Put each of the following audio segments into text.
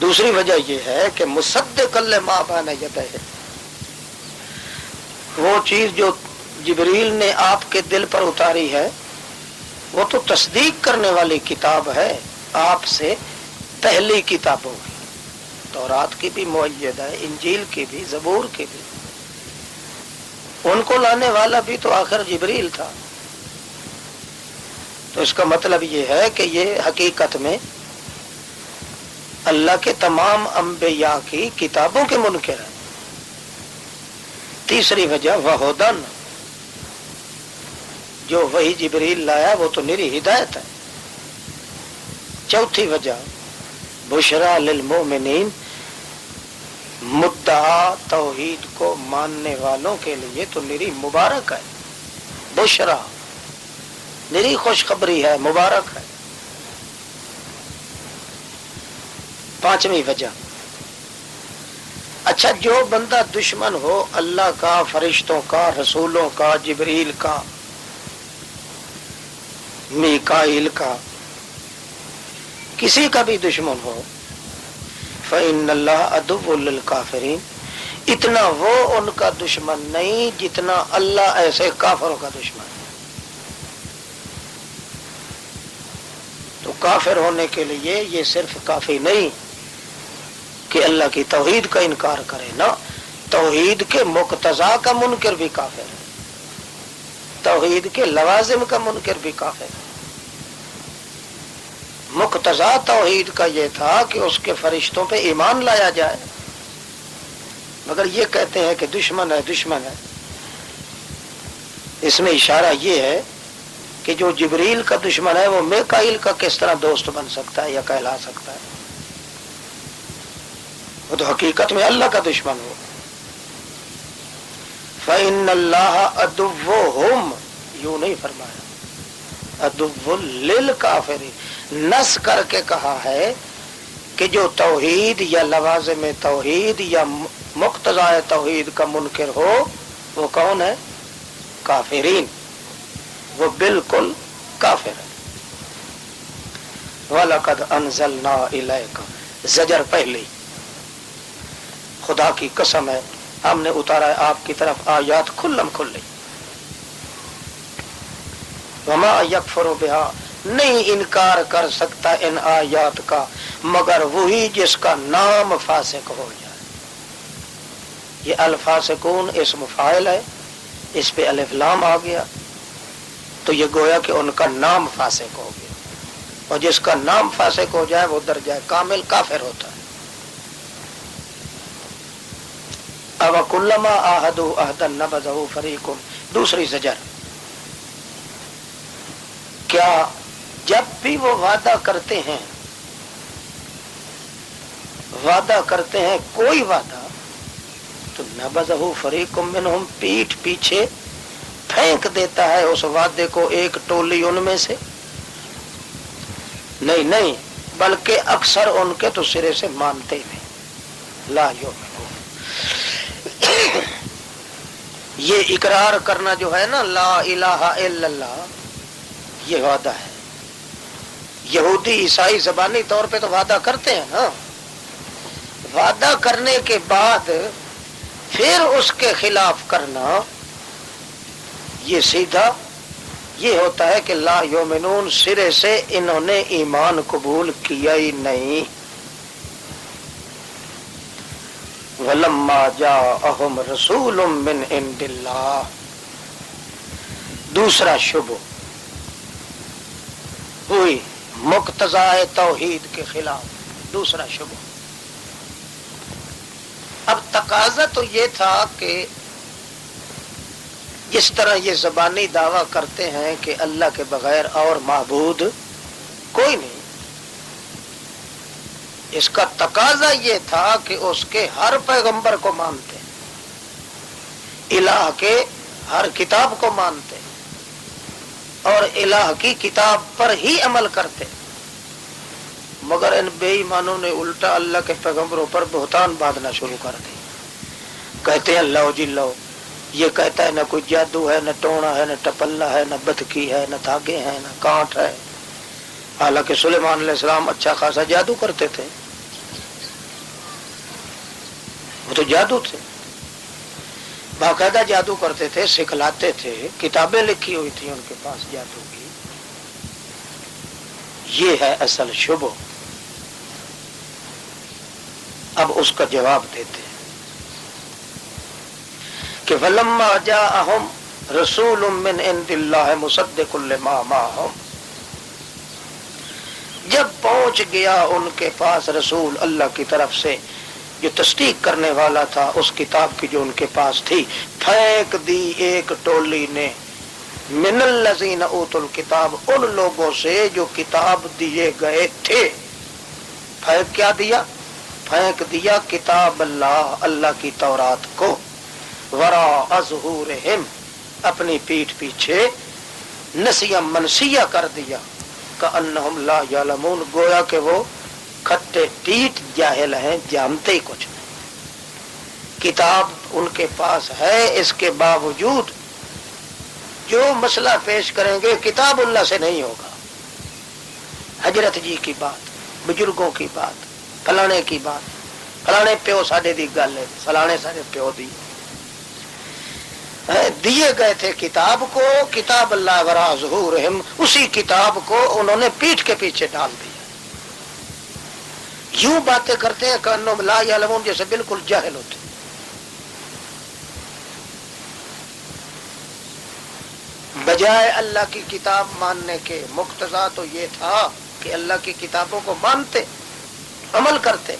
دوسری وجہ یہ ہے کہ مصدق لما بین یدیہ، وہ چیز جو جبریل نے آپ کے دل پر اتاری ہے وہ تو تصدیق کرنے والی کتاب ہے آپ سے پہلی کتابوں کی، تورات کی بھی مؤید ہے، انجیل کی بھی، زبور کی بھی، ان کو لانے والا بھی تو آخر جبریل تھا۔ تو اس کا مطلب یہ ہے کہ یہ حقیقت میں اللہ کے تمام انبیاء کی کتابوں کے منکر ہیں۔ تیسری وجہ وہدن، جو وہی جبریل لایا وہ تو نری ہدایت ہے۔ چوتھی وجہ بشرا للمؤمنین، مدعا توحید کو ماننے والوں کے لیے تو نری مبارک ہے، بشرا نری خوشخبری ہے، مبارک ہے۔ پانچویں وجہ، اچھا جو بندہ دشمن ہو اللہ کا، فرشتوں کا، رسولوں کا، جبریل کا، میکائیل کا، کسی کا بھی دشمن ہو، فإن اللہ عدو للکافرین، اتنا وہ ان کا دشمن نہیں جتنا اللہ ایسے کافروں کا دشمن ہے۔ تو کافر ہونے کے لیے یہ صرف کافی نہیں کہ اللہ کی توحید کا انکار کرے، نہ، توحید کے مقتضا کا منکر بھی کافر ہے، توحید کے لوازم کا منکر بھی کافر ہے۔ مقتضا توحید کا یہ تھا کہ اس کے فرشتوں پہ ایمان لایا جائے، مگر یہ کہتے ہیں کہ دشمن ہے، دشمن ہے۔ اس میں اشارہ یہ ہے کہ جو جبریل کا دشمن ہے وہ میکائیل کا کس طرح دوست بن سکتا ہے یا کہلا سکتا ہے؟ وہ تو حقیقت میں اللہ کا دشمن ہو۔ فإن اللہ عدوہم، یوں نہیں فرمایا عدو للکافرین، نس کر کے کہا ہے کہ جو توحید یا لوازم توحید یا مقتضا توحید کا منکر ہو وہ کون ہے؟ کافرین، وہ بالکل کافر ہے۔ وَلَقَدْ أَنزَلْنَا إِلَيْكَ، زجر پہلی، خدا کی قسم ہے ہم نے اتارا ہے آپ کی طرف آیات کھلم کھلی۔ وما یکفر بہا، نہیں انکار کر سکتا ان آیات کا مگر وہی جس کا نام فاسق ہو جائے۔ یہ الفاسقون اسم فاعل ہے، اس پہ الف لام آ گیا تو یہ گویا کہ ان کا نام فاسق ہو گیا، اور جس کا نام فاسق ہو جائے وہ درجہ کامل کافر ہوتا ہے۔ اوَكُلَّمَا عَاهَدُوا عَهْدًا نَبَذَهُ فَرِيقٌ، دوسری زجر، کیا جب بھی وہ وعدہ کرتے ہیں کوئی وعدہ تو نَبَذَهُ فَرِيقٌ مِّنْهُمْ، پیٹھ پیچھے پھینک دیتا ہے اس وعدے کو ایک ٹولی ان میں سے، نہیں بلکہ اکثر ان کے تو سرے سے مانتے نہیں، لا یؤمنون۔ یہ اقرار کرنا جو ہے نا لا الہ الا اللہ، یہ وعدہ ہے۔ یہودی عیسائی زبانی طور پہ تو وعدہ کرتے ہیں نا، وعدہ کرنے کے بعد پھر اس کے خلاف کرنا، یہ سیدھا یہ ہوتا ہے کہ لا یؤمنون، سرے سے انہوں نے ایمان قبول کیا ہی نہیں۔ وَلَمَّا جَاءَهُمْ رَسُولٌ مِّنْ عِنْدِ اللَّهِ، دوسرا شبہ ہوئی مقتضا توحید کے خلاف، دوسرا شبہ۔ اب تقاضا تو یہ تھا کہ جس طرح یہ زبانی دعویٰ کرتے ہیں کہ اللہ کے بغیر اور معبود کوئی نہیں، اس کا تقاضا یہ تھا کہ اس کے ہر پیغمبر کو مانتے، الہ کے ہر کتاب کو مانتے اور الہ کی کتاب پر ہی عمل کرتے، مگر ان بے ایمانوں نے الٹا اللہ کے پیغمبروں پر بہتان باندھنا شروع کر دی۔ کہتے ہیں لو جی لو، یہ کہتا ہے نہ کوئی جادو ہے، نہ ٹونا ہے، نہ ٹپلا ہے، نہ بدکی ہے، نہ دھاگے ہیں، نہ کانٹ ہے، حالانکہ سلیمان علیہ السلام اچھا خاصا جادو کرتے تھے۔ وہ تو جادو تھے، باقاعدہ جادو کرتے تھے، سکھلاتے تھے، کتابیں لکھی ہوئی تھی ان کے پاس جادو کی. یہ ہے اصل شبہ. اب اس کا جواب دیتے ہیں کہ فَلَمَّا جَاءَهُمْ رَسُولٌ مِّنْ عِندِ اللَّهِ مُصَدِّقٌ لِمَا مَعَهُمْ، جب پہنچ گیا ان کے پاس رسول اللہ کی طرف سے جو تصدیق کرنے والا تھا اس کتاب کی جو ان کے پاس تھی، پھینک دی ایک ٹولی نے من الذین اوتوا الکتاب، ان لوگوں سے جو کتاب دیے گئے تھے. پھینک کیا دیا؟ پھینک دیا کتاب اللہ، اللہ کی تورات کو، وراء ظہورہم، اپنی پیٹھ پیچھے، نسیا منسیہ کر دیا، کأنہم لا یعلمون، گویا کہ وہ کھٹے ٹیٹ جاہل ہیں، جانتے ہی کچھ نہیں. کتاب ان کے پاس ہے، اس کے باوجود جو مسئلہ پیش کریں گے کتاب اللہ سے نہیں ہوگا. حضرت جی کی بات، بزرگوں کی بات، فلانے کی بات، فلانے پیو ساڈے دی گل ہے، فلانے ساڈے پیو دی. دیے گئے تھے کتاب کو، کتاب اللہ وراء ظہورہم، اسی کتاب کو انہوں نے پیٹھ کے پیچھے ڈال دیا. یوں باتیں کرتے ہیں کہ انہم لا یعلمون، جیسے بالکل جاہل ہوتے. بجائے اللہ کی کتاب ماننے کے مقتضا تو یہ تھا کہ اللہ کی کتابوں کو مانتے، عمل کرتے،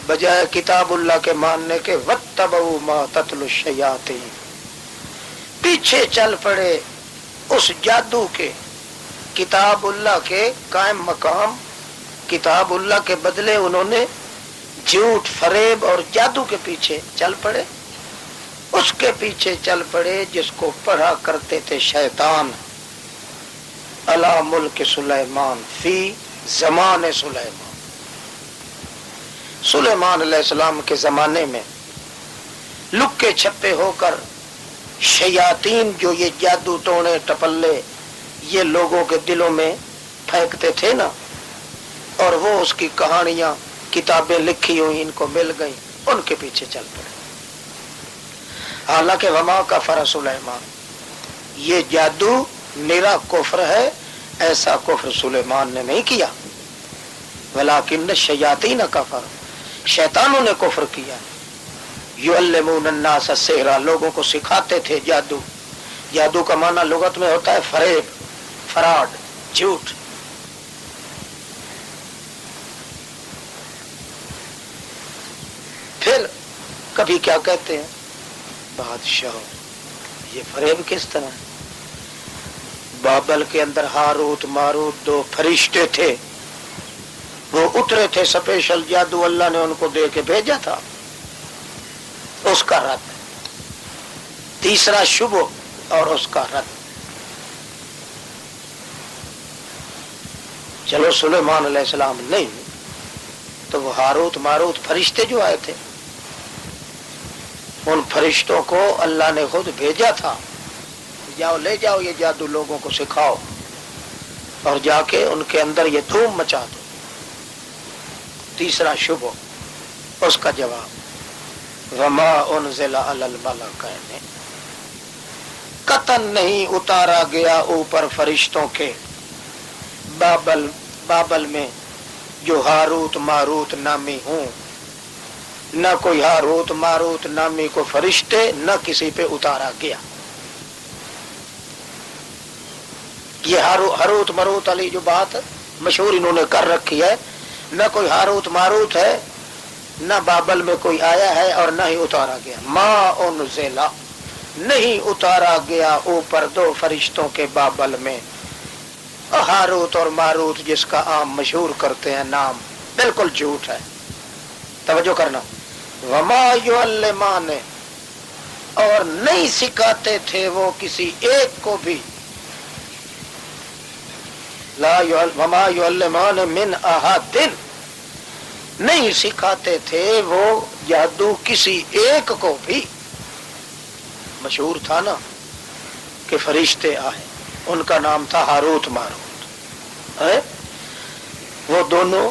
بجائے کتاب اللہ کے ماننے کے واتبعوا ما تتلو الشیاطین، پیچھے چل پڑے اس جادو کے، کتاب اللہ کے قائم مقام، کتاب اللہ کے بدلے انہوں نے جھوٹ، فریب اور جادو کے پیچھے چل پڑے. اس کے پیچھے چل پڑے جس کو پڑھا کرتے تھے شیطان. علی ملک سلیمان، فی زمان سلیمان، سلیمان علیہ السلام کے زمانے میں لکے چھپے ہو کر شیاطین جو یہ جادو ٹونے ٹپلے یہ لوگوں کے دلوں میں پھینکتے تھے نا، اور وہ اس کی کہانیاں کتابیں لکھی ہوئی ان کو مل گئیں، ان کے پیچھے چل پڑے. حالانکہ وما کفر سلیمان، یہ جادو میرا کفر ہے، ایسا کفر سلیمان نے نہیں کیا. ولکن الشیاطین کفر، شیطانوں نے کفر کیا. یعلمون الناس السحر، لوگوں کو سکھاتے تھے جادو. جادو کا معنی لغت میں ہوتا ہے فریب، فراڈ، جھوٹ. پھر کبھی کیا کہتے ہیں بادشاہ، یہ فریب کس طرح ہے؟ بابل کے اندر ہاروت ماروت دو فرشتے تھے، وہ اترے تھے سپیشل، جادو اللہ نے ان کو دے کے بھیجا تھا. اس کا رد. تیسرا شبہ اور اس کا رد. چلو سلیمان علیہ السلام نہیں تو وہ ہاروت ماروت فرشتے جو آئے تھے، ان فرشتوں کو اللہ نے خود بھیجا تھا، جاؤ لے جاؤ یہ جادو لوگوں کو سکھاؤ اور جا کے ان کے اندر یہ دھوم مچا دو. تیسرا شبہ، اس کا جواب وما انزل علی الملکین، قطعاً نہیں اتارا گیا اوپر فرشتوں کے بابل میں جو ہاروت ماروت نامی ہوں. نہ کوئی ہاروت ماروت نامی کو فرشتے، نہ کسی پہ اتارا گیا. یہ ہاروت ماروت علی جو بات مشہور انہوں نے کر رکھی ہے، نہ کوئی ہاروت ماروت ہے، نہ بابل میں کوئی آیا ہے اور نہ ہی اتارا گیا. ما انزل، نہیں اتارا گیا اوپر دو فرشتوں کے بابل میں. ہاروت اور ماروت جس کا عام مشہور کرتے ہیں نام، بالکل جھوٹ ہے. توجہ کرنا. وما یعلمان، اور نہیں سکھاتے تھے وہ کسی ایک کو بھی. وما یعلمان من احد، نہیں سکھاتے تھے وہ جادو کسی ایک کو بھی. مشہور تھا نا کہ فرشتے آئے، ان کا نام تھا ہاروت ماروت. وہ دونوں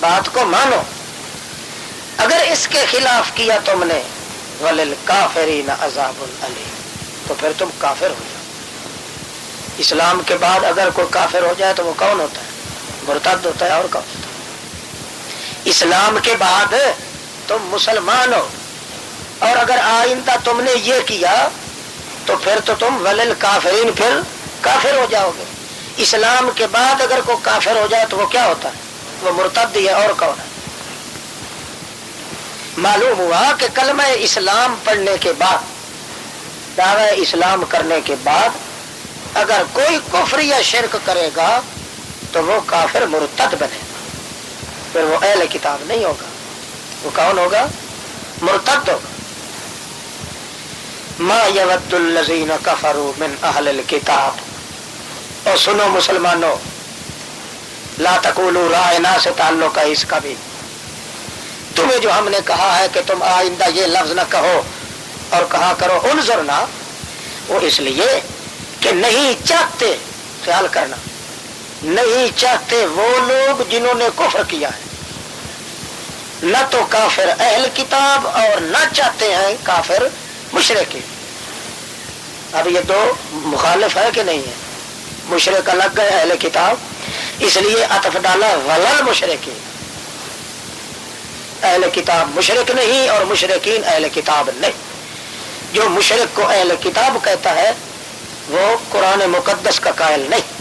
بات کو مانو. اگر اس کے خلاف کیا تم نے وَلِلْكَافِرِينَ عَذَابٌ أَلِيمٌ تو پھر تم کافر ہو جاؤ. اسلام کے بعد اگر کوئی کافر ہو جائے تو وہ کون ہوتا ہے؟ مرتد ہوتا ہے. اور کون ہوتا ہے؟ اسلام کے بعد تم مسلمان ہو اور اگر آئندہ تم نے یہ کیا تو پھر تو تم وَلِلْكَافِرِينَ پھر کافر ہو جاؤ گے. اسلام کے بعد اگر کوئی کافر ہو جائے تو وہ کیا ہوتا ہے؟ وہ مرتد ہے. اور کون ہے؟ معلوم ہوا کہ کلمہ اسلام پڑھنے کے بعد، دعوی اسلام کرنے کے بعد اگر کوئی کفر یا شرک کرے گا تو وہ کافر مرتد بنے گا. پھر وہ اہل کتاب نہیں ہوگا. وہ کون ہوگا؟ مرتد ہوگا. ما یود الذین کفروا من اہل الکتاب. اور سنو مسلمانوں، لا تقولوا رائنا سے تعلق ہے اس کا بھی. تمہیں جو ہم نے کہا ہے کہ تم آئندہ یہ لفظ نہ کہو اور کہا کرو انظرنا، وہ اس لیے کہ نہیں چاہتے، خیال کرنا، نہیں چاہتے وہ لوگ جنہوں نے کفر کیا ہے، نہ تو کافر اہل کتاب اور نہ چاہتے ہیں کافر مشرک. اب یہ دو مخالف ہے کہ نہیں ہے؟ مشرک الگ ہے، اہل کتاب، اس لیے عطف ڈالا ولل مشرکین. اہل کتاب مشرک نہیں اور مشرکین اہل کتاب نہیں. جو مشرک کو اہل کتاب کہتا ہے وہ قرآن مقدس کا قائل نہیں.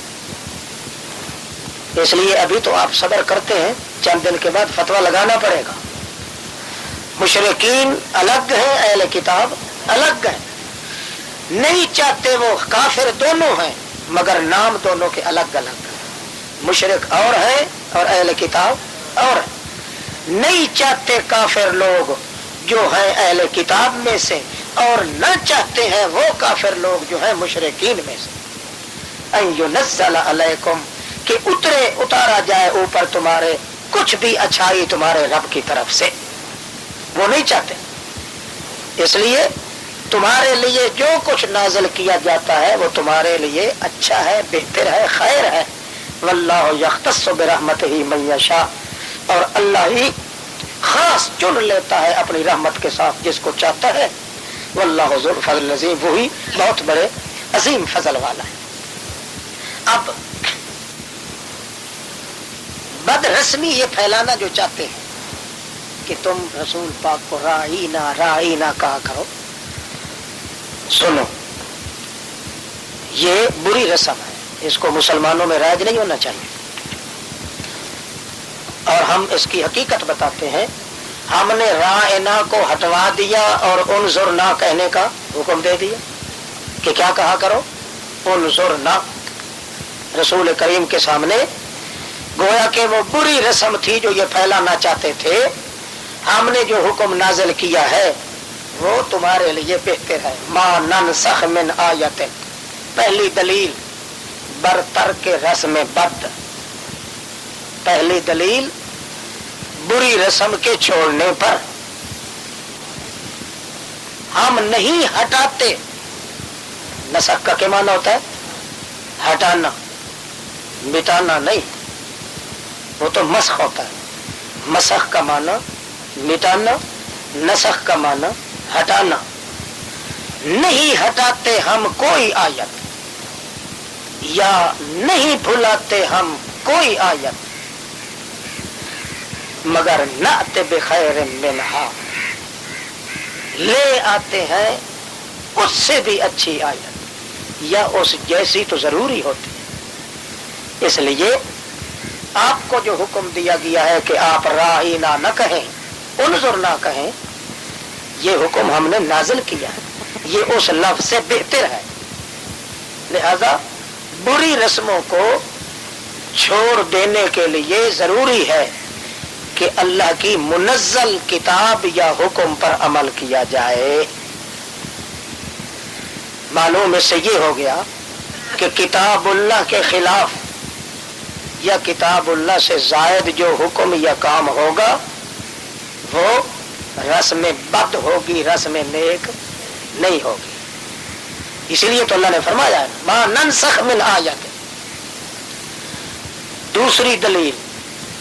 اس لیے ابھی تو آپ صبر کرتے ہیں، چند دن کے بعد فتویٰ لگانا پڑے گا. مشرکین الگ ہیں، اہل کتاب الگ ہیں. نہیں چاہتے وہ کافر دونوں ہیں مگر نام دونوں کے الگ الگ ہیں. مشرک اور ہے اور اہل کتاب اور ہے. نہیں چاہتے کافر لوگ جو ہیں اہل کتاب میں سے اور نہ چاہتے ہیں وہ کافر لوگ جو ہیں مشرکین میں سے. ان ينزل علیکم کہ اتارا جائے اوپر تمہارے کچھ بھی اچھائی تمہارے رب کی طرف سے. وہ نہیں چاہتے. اس لیے تمہارے لیے جو کچھ نازل کیا جاتا ہے وہ تمہارے لیے اچھا ہے، بہتر ہے، خیر ہے. واللہ یختص برحمتہ من یشاء. اور اللہ ہی خاص چن لیتا ہے اپنی رحمت کے ساتھ جس کو چاہتا ہے. واللہ ذو الفضل العظیم، وہی بہت بڑے عظیم فضل والا ہے. اب بد رسمی یہ پھیلانا جو چاہتے ہیں کہ تم رسول پاک کو رائینا کہا کرو. سنو، یہ بری رسم ہے، اس کو مسلمانوں میں رائج نہیں ہونا چاہیے. اور ہم اس کی حقیقت بتاتے ہیں. ہم نے رائنا کو ہٹوا دیا اور انظرنا کہنے کا حکم دے دیا کہ کیا کہا کرو؟ انظرنا. رسول کریم کے سامنے گویا کہ وہ بری رسم تھی جو یہ پھیلانا چاہتے تھے. ہم نے جو حکم نازل کیا ہے وہ تمہارے لیے بہتر ہے. ما ننسخ من آیت. پہلی دلیل برترک رسم بد. پہلی دلیل بری رسم کے چھوڑنے پر. ہم نہیں ہٹاتے. نسخ کا کیا معنی ہوتا ہے؟ ہٹانا، مٹانا نہیں. وہ تو مسخ ہوتا ہے. مسخ کا معنی مٹانا، نسخ کا معنی ہٹانا. نہیں ہٹاتے ہم کوئی آیت یا نہیں بھلاتے ہم کوئی آیت مگر نأت بخیر منہا. لے آتے ہیں اس سے بھی اچھی آیت یا اس جیسی تو ضروری ہوتی ہے. اس لیے آپ کو جو حکم دیا گیا ہے کہ آپ رائینا نہ کہیں، انظر نہ کہیں، یہ حکم ہم نے نازل کیا ہے. یہ اس لفظ سے بہتر ہے. لہذا بری رسموں کو چھوڑ دینے کے لیے ضروری ہے کہ اللہ کی منزل کتاب یا حکم پر عمل کیا جائے. معلوم اس سے یہ ہو گیا کہ کتاب اللہ کے خلاف یا کتاب اللہ سے زائد جو حکم یا کام ہوگا وہ رسم بد ہوگی، رسم نیک نہیں ہوگی. اسی لیے تو اللہ نے فرمایا ما ننسخ من آیت. دوسری دلیل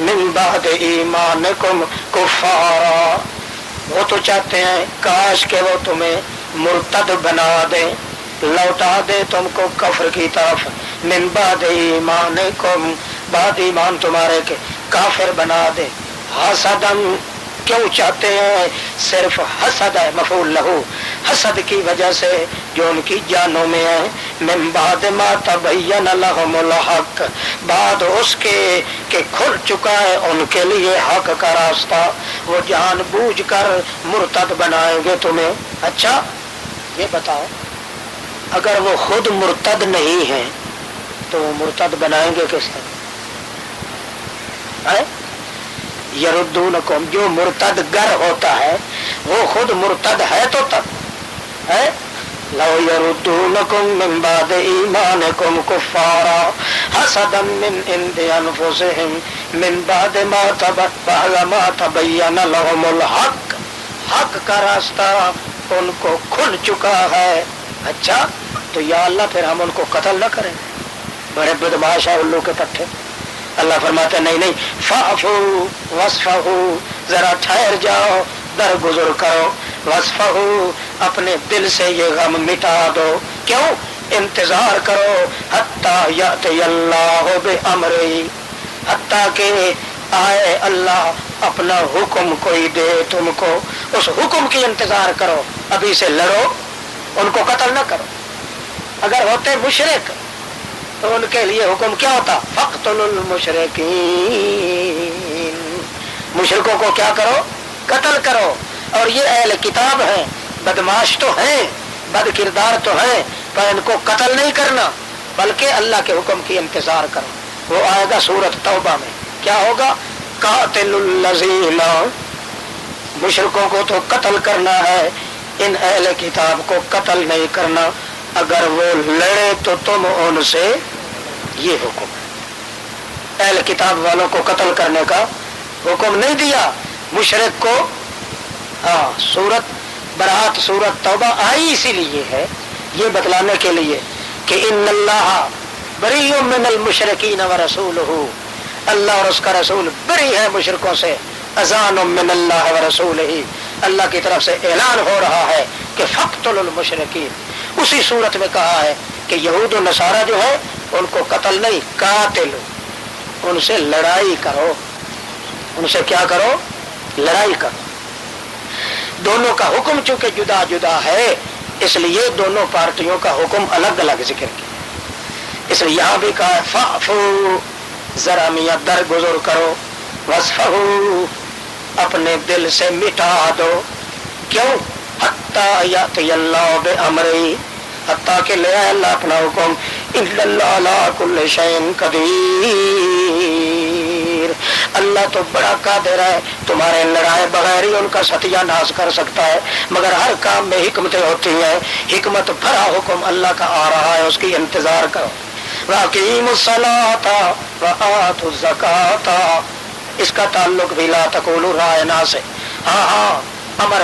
من بعد ایمانکم کفارا، وہ تو چاہتے ہیں کاش کہ وہ تمہیں مرتد بنا دے، لوٹا دے تم کو کفر کی طرف، من بعد ایمانکم، بعد ایمان تمہارے کے کافر بنا دے، حسدن، کیوں چاہتے ہیں؟ صرف حسد ہے، مفعول لہو، حسد کی وجہ سے جو ان کی جانوں میں ہے، من بعد ما تبین لہم الحق، بعد اس کے کہ کھل چکا ہے ان کے لیے حق کا راستہ، وہ جان بوجھ کر مرتد بنائیں گے تمہیں۔ اچھا یہ بتاؤ، اگر وہ خود مرتد نہیں ہیں تو وہ مرتد بنائیں گے کس طرح؟ یردونکم، جو مرتد گر ہوتا ہے وہ خود مرتد ہے تو تب ہے، لو یردونکم من بعد ایمانکم کفارا حسدا من عند انفسہم من بعد ما تبین لہم الحق، حق کا راستہ ان کو کھل چکا ہے۔ اچھا تو یا اللہ پھر ہم ان کو قتل نہ کریں، بڑے بدماش ہیں الو کے پٹھے۔ اللہ فرماتے ہیں نہیں نہیں، فاعفو وصفحو، ذرا ٹھہر جاؤ، درگزر کرو، وصفحو، اپنے دل سے یہ غم مٹا دو، کیوں؟ انتظار کرو، حتی یأتی اللہ بامرہ، حتیٰ کہ آئے اللہ اپنا حکم کوئی دے تم کو، اس حکم کی انتظار کرو، ابھی سے لڑو، ان کو قتل نہ کرو۔ اگر ہوتے مشرک تو ان کے لیے حکم کیا ہوتا؟ فقتلوا المشرکین، مشرکوں کو کیا کرو؟ قتل کرو۔ اور یہ اہل کتاب ہیں، بدماش تو ہیں، بد کردار تو ہیں، پر ان کو قتل نہیں کرنا بلکہ اللہ کے حکم کی انتظار کرو۔ وہ آئے گا سورۃ توبہ میں، کیا ہوگا؟ قاتل الذین، مشرکوں کو تو قتل کرنا ہے، ان اہل کتاب کو قتل نہیں کرنا، اگر وہ لڑے تو تم ان سے، یہ حکم ہے۔ اہل کتاب والوں کو قتل کرنے کا حکم نہیں دیا، مشرک کو۔ ہاں، سورت برات سورت توبہ آئی اسی لیے ہے، یہ بتلانے کے لیے کہ ان اللہ بریء من المشرکین ورسولہ، اللہ اور اس کا رسول بری ہے مشرکوں سے، اذان من اللہ ورسولہ، اللہ کی طرف سے اعلان ہو رہا ہے کہ فقتلوا المشرکین۔ اسی صورت میں کہا ہے کہ یہود و نصارہ جو ہے ان کو قتل نہیں، قاتل، ان سے لڑائی کرو، ان سے کیا کرو؟ لڑائی کرو۔ دونوں کا حکم چونکہ جدا جدا ہے اس لیے دونوں پارٹیوں کا حکم الگ الگ ذکر کیا، اس لیے یہاں بھی کہا فاعفو، ذرا میاں درگزر کرو، وصفحو، اپنے دل سے مٹا دو، کیوں؟ حتی یأتی اللہ بامرہ، حتیٰ کہ لے آئے اللہ اپنا حکم، ان اللہ علی کل شیء قدیر، اللہ تو بڑا قادر ہے، تمہارے لڑائے بغیر ہی ان کا ستیہ ناش کر سکتا ہے، مگر ہر کام میں حکمتیں ہوتی ہیں، حکمت بھرا حکم اللہ کا آ رہا ہے، اس کی انتظار کرو۔ وَأَقِیمُوا الصَّلَاةَ وَآتُوا الزَّکَاةَ، اس کا تعلق بھی لا تقولوا رائنا سے، ہاں ہاں، امر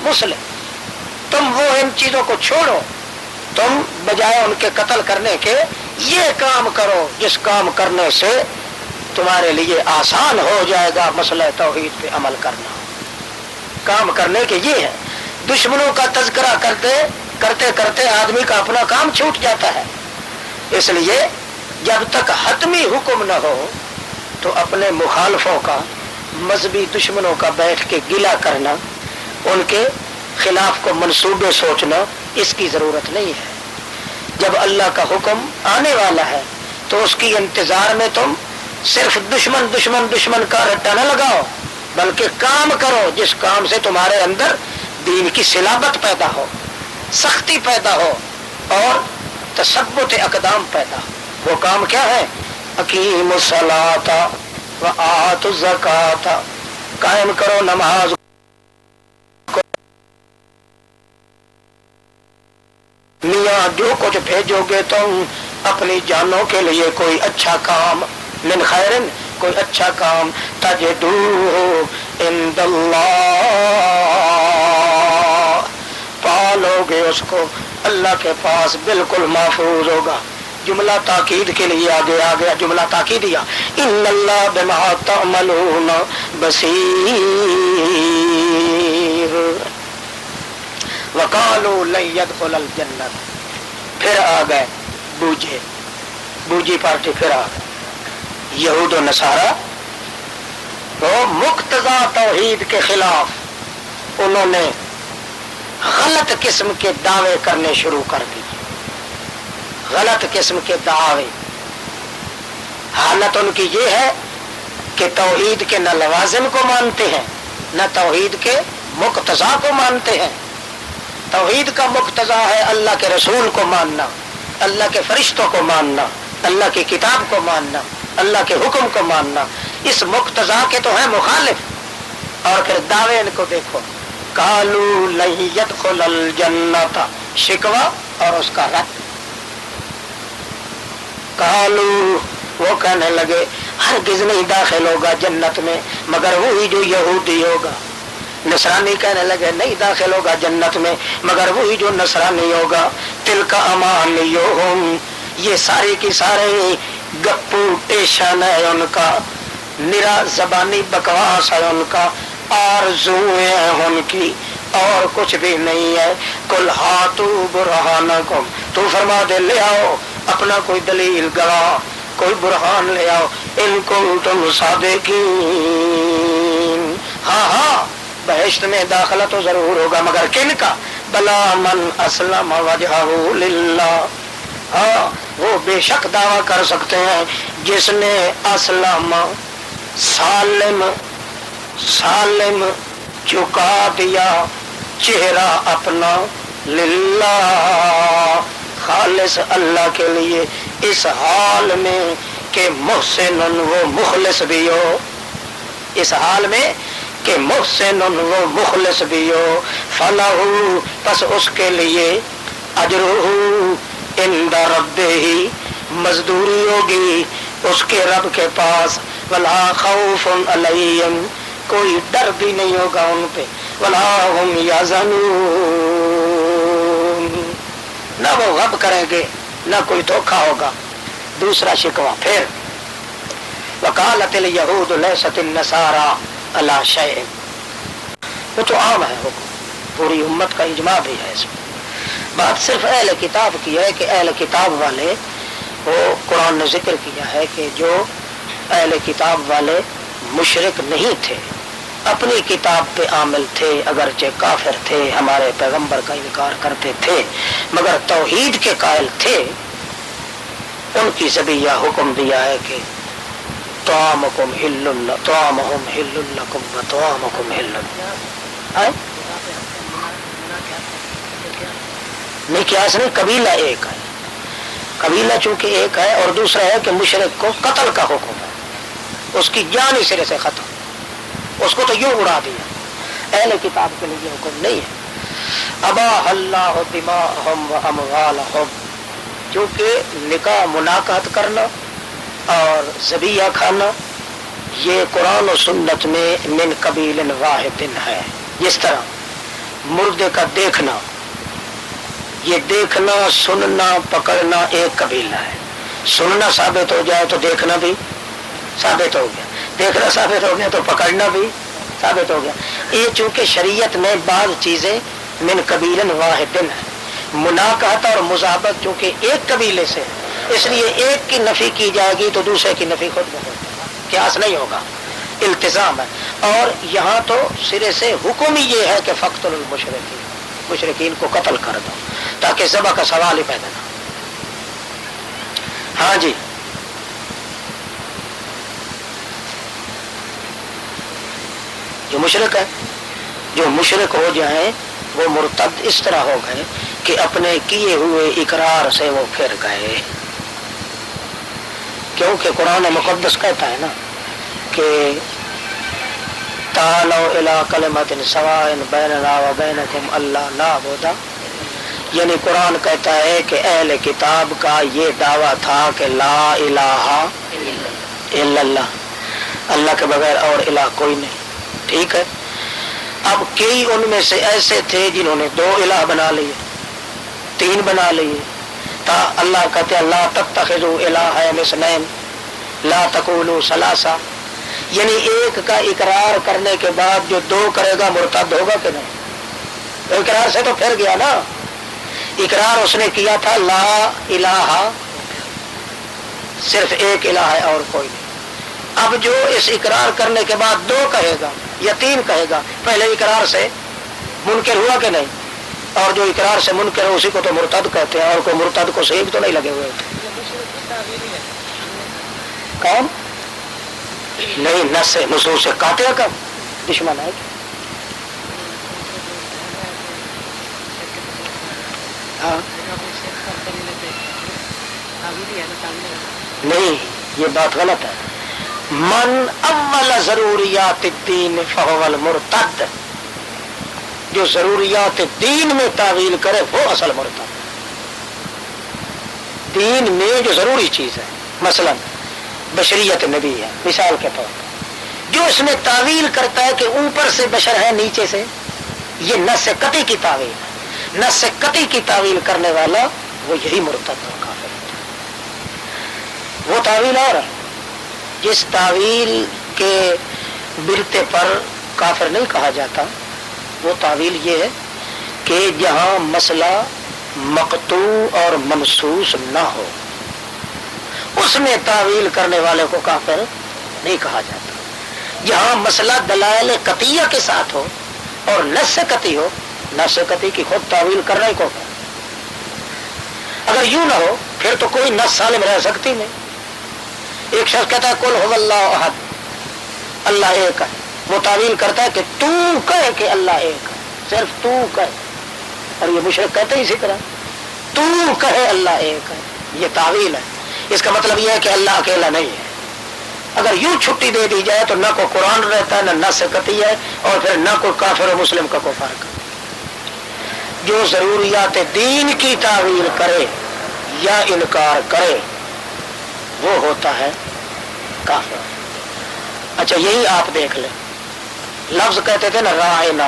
مسلم، تم وہ ان چیزوں کو چھوڑو، تم بجائے ان کے قتل کرنے کے یہ کام کرو جس کام کرنے سے تمہارے لیے آسان ہو جائے گا مسئلہ توحید پہ عمل کرنا۔ کام کرنے کے یہ ہے، دشمنوں کا تذکرہ کرتے کرتے آدمی کا اپنا کام چھوٹ جاتا ہے، اس لیے جب تک حتمی حکم نہ ہو تو اپنے مخالفوں کا، مذہبی دشمنوں کا بیٹھ کے گلہ کرنا، ان کے خلاف کو منصوبے سوچنا، اس کی ضرورت نہیں ہے۔ جب اللہ کا حکم آنے والا ہے تو اس کی انتظار میں تم صرف دشمن کا رٹا نہ لگاؤ، بلکہ کام کرو جس کام سے تمہارے اندر دین کی صلابت پیدا ہو، سختی پیدا ہو اور تثبت اقدام پیدا ہو۔ وہ کام کیا ہے؟ اقیموا الصلاۃ وآتوا الزکاۃ، قائم کرو نماز، میاں جو کچھ بھیجو گے تم اپنی جانوں کے لیے کوئی اچھا کام، من خیرن، کوئی اچھا کام، تجدوہ عند اللہ، پالو گے اس کو اللہ کے پاس بالکل محفوظ ہوگا۔ جملہ تاکید کے لیے آگے آ گیا، جملہ تاکیدیہ، ان اللہ بما تعملون بصیر وقالوا لن يدخل الجنت. پھر آ گئے بوجھی پارٹی، پھر آ گئے یہود و نصارہ، تو مقتضا توحید کے خلاف انہوں نے غلط قسم کے دعوے کرنے شروع کر دیے، غلط قسم کے دعوے. حالت ان کی یہ ہے کہ توحید کے نہ لوازم کو مانتے ہیں نہ توحید کے مقتضا کو مانتے ہیں. توحید کا مقتضا ہے اللہ کے رسول کو ماننا، اللہ کے فرشتوں کو ماننا، اللہ کی کتاب کو ماننا، اللہ کے حکم کو ماننا. اس مقتضا کے تو ہیں مخالف، اور پھر دعوے ان کو دیکھو، قالوا لن يدخل الجنت، شکوہ اور اس کا رد. قالوا، وہ کہنے لگے ہرگز نہیں داخل ہوگا جنت میں مگر وہی جو یہودی ہوگا. نصرانی کہنے لگے نہیں داخل ہوگا جنت میں مگر وہی جو نصرانی ہوگا. تلک امانیہم، یہ سارے کی سارے گپو ٹیشن ہے ان کا، نرا زبانی بکواس ہے ان کا، آرزویں ہیں ان کی، اور کچھ بھی نہیں ہے. کل ہاتو برہانکم، تو فرما دے لے آؤ اپنا کوئی دلیل گواہ، کوئی برہان لے آؤ، ان کنتم صادقین. ہاں ہاں بہشت میں داخلہ تو ضرور ہوگا مگر کن کا؟ بلا من اسلم وجہہ للہ. ہاں وہ بے شک دعویٰ کر سکتے ہیں جس نے اسلم، سالم جھکا دیا چہرہ اپنا، للہ خالص اللہ کے لیے، اس حال میں کہ محسن وہ مخلص بھی ہو، اس حال میں کہ محسن وہ مخلص بھی ہو. فلہ، پس اس کے لیے، اجرہ عند ربہ، مزدوری ہوگی اس کے رب کے پاس. ولا خوف علیہم، کوئی ڈر بھی نہیں ہوگا ان پہ. ولا ہم یحزنون، نہ وہ غم کریں گے نہ کوئی دھوکہ ہوگا. دوسرا شکوہ پھر، وقالت الیہود لیست النصارى علی شیء، وہ تو عام ہے حکم، پوری امت کا اجماع بھی ہے. اس میں بات صرف اہل کتاب کی ہے کہ اہل کتاب والے، وہ قرآن نے ذکر کیا ہے کہ جو اہل کتاب والے مشرک نہیں تھے، اپنی کتاب پہ عامل تھے، اگرچہ کافر تھے، ہمارے پیغمبر کا انکار کرتے تھے مگر توحید کے قائل تھے، ان کی ذبیہ حکم دیا ہے کہ طعامکم حل طعامہم حل لکم وطعامکم حل. نہیں قیاس نہیں، قبیلہ ایک ہے، قبیلہ چونکہ ایک ہے، اور دوسرا ہے کہ مشرک کو قتل کا حکم ہے، اس کی جان ہی سرے سے ختم، اس کو تو یوں اڑا دیا. اہل کتاب کے لیے حکم نہیں ہے. اباح اللہ دماءہم واموالہم، چونکہ نکاح مناقحت کرنا اور ذبیحہ کھانا یہ قرآن و سنت میں من قبیل واحد ہے. جس طرح مردے کا دیکھنا، یہ دیکھنا سننا پکڑنا ایک قبیلہ ہے. سننا ثابت ہو جائے تو دیکھنا بھی ثابت ہو گیا، دیکھنا ثابت ہو گیا تو پکڑنا بھی ثابت ہو گیا. یہ چونکہ شریعت میں بعض چیزیں من قبیل واحد ہے، مناقحت اور مذابت چونکہ ایک قبیلے سے، اس لیے ایک کی نفی کی جائے گی تو دوسرے کی نفی خود بخود، قیاس نہیں ہوگا، التزام ہے. اور یہاں تو سرے سے حکم ہی یہ ہے کہ فقتل المشرکین، مشرکین کو قتل کر دو تاکہ ذبح کا سوال ہی پیدا نہ. ہاں جی، جو مشرک ہے، جو مشرک ہو جائیں وہ مرتد اس طرح ہو گئے کہ اپنے کیے ہوئے اقرار سے وہ پھر گئے. کیونکہ قرآن مقدس کہتا ہے نا کہ تعالوا الی کلمۃ سواء بیننا وبینکم الا نعبد، یعنی قرآن کہتا ہے کہ اہل کتاب کا یہ دعویٰ تھا کہ لا الہ الا اللہ، اللہ کے بغیر اور الہ کوئی نہیں. ٹھیک ہے، اب کئی ان میں سے ایسے تھے جنہوں نے 2 الہ بنا لیے، 3 بنا لیے، اللہ کہتے ہیں لا تتخذوا الہین اثنین لا تقولوا ثلاثہ، یعنی ایک کا اقرار کرنے کے بعد جو دو کرے گا مرتد ہوگا کہ نہیں؟ اقرار سے تو پھر گیا نا، اقرار اس نے کیا تھا لا الہ، صرف ایک الہ ہے اور کوئی نہیں۔ اب جو اس اقرار کرنے کے بعد دو کہے گا یا تین کہے گا، پہلے اقرار سے منکر ہوا کہ نہیں؟ اور جو اقرار سے منکر ہے اسی کو تو مرتد کہتے ہیں، اور کوئی مرتد کو صحیح تو نہیں لگے ہوئے کون نہیں، نس سے نصوص سے کاٹے کا دشمن ہے نہیں، یہ بات غلط ہے۔ من اول ضروریات الدین فهو المرتد، جو ضروریات دین میں تعویل کرے وہ اصل مرتد۔ دین میں جو ضروری چیز ہے، مثلا بشریت نبی ہے مثال کے طور پر، جو اس میں تعویل کرتا ہے کہ اوپر سے بشر ہے نیچے سے، یہ نص قطعی کی تعویل ہے۔ نص قطعی کی تعویل کرنے والا وہ یہی مرتد ہو، کافر ہوتا ہے۔ وہ تعویل اور ہے جس تعویل کے برتے پر کافر نہیں کہا جاتا، وہ تعویل یہ ہے کہ جہاں مسئلہ مقطوع اور منصوص نہ ہو اس میں تعویل کرنے والے کو کافر نہیں کہا جاتا۔ جہاں مسئلہ دلائل قطعیہ کے ساتھ ہو اور نص قطعی ہو، نص قطعی کی خود تعویل کرنے کو، اگر یوں نہ ہو پھر تو کوئی نص سالم رہ سکتی نہیں۔ ایک شخص کہتا ہے قل هو اللہ احد، اللہ ایک ہے، وہ تعویل کرتا ہے کہ تو کہے کہ اللہ ایک ہے، صرف تو کہے، اور یہ مشرک کہتے ہی اسی طرح تو کہے اللہ ایک ہے، یہ تعویل ہے۔ اس کا مطلب یہ ہے کہ اللہ اکیلا نہیں ہے۔ اگر یوں چھٹی دے دی جائے تو نہ کوئی قرآن رہتا ہے نہ نص قطعی ہے، اور پھر نہ کوئی کافر و مسلم کا کوئی فرق۔ جو ضروریات دین کی تعویل کرے یا انکار کرے وہ ہوتا ہے کافر۔ اچھا یہی آپ دیکھ لیں، لفظ کہتے تھے نا رائنا،